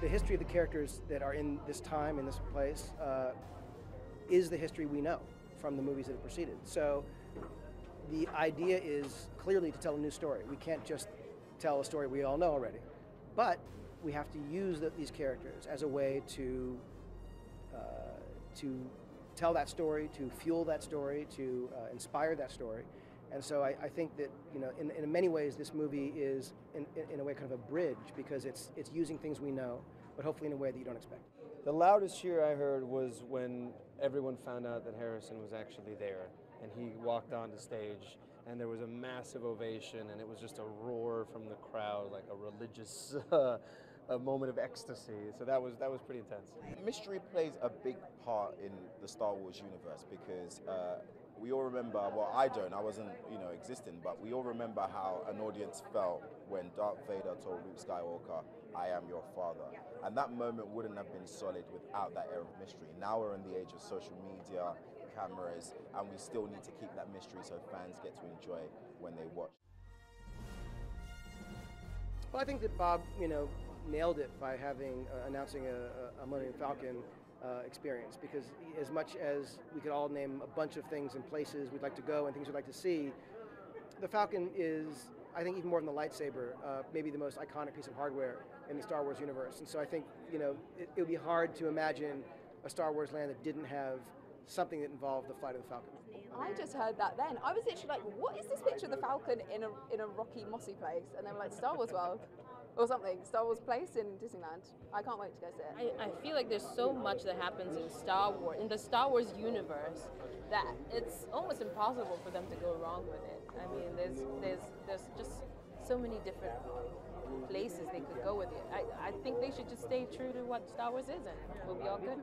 The history of the characters that are in this time, in this place, is the history we know from the movies that have preceded. So the idea is clearly to tell a new story. We can't just tell a story we all know already. But we have to use these characters as a way to tell that story, to fuel that story, to inspire that story. And so I think that, you know, in many ways this movie is in a way kind of a bridge, because it's using things we know, but hopefully in a way that you don't expect. The loudest cheer I heard was when everyone found out that Harrison was actually there and he walked onto stage, and there was a massive ovation, and it was just a roar from the crowd, like a religious a moment of ecstasy. So that was pretty intense. Mystery plays a big part in the Star Wars universe because we all remember, well, I don't, I wasn't, existing, but we all remember how an audience felt when Darth Vader told Luke Skywalker, "I am your father." And that moment wouldn't have been solid without that era of mystery. Now we're in the age of social media, cameras, and we still need to keep that mystery so fans get to enjoy when they watch. Well, I think that Bob, nailed it by announcing a Millennium Falcon experience, because as much as we could all name a bunch of things and places we'd like to go and things we'd like to see, the Falcon is, I think, even more than the lightsaber, maybe the most iconic piece of hardware in the Star Wars universe. And so I think, it would be hard to imagine a Star Wars land that didn't have something that involved the flight of the Falcon. I just heard that then. I was literally like, what is this picture of the Falcon in a rocky, mossy place? And they were like, Star Wars World or something, Star Wars Place in Disneyland. I can't wait to go see it. I feel like there's so much that happens in Star Wars, in the Star Wars universe, that it's almost impossible for them to go wrong with it. I mean, there's just so many different places they could go with it. I think they should just stay true to what Star Wars is, and we'll be all good.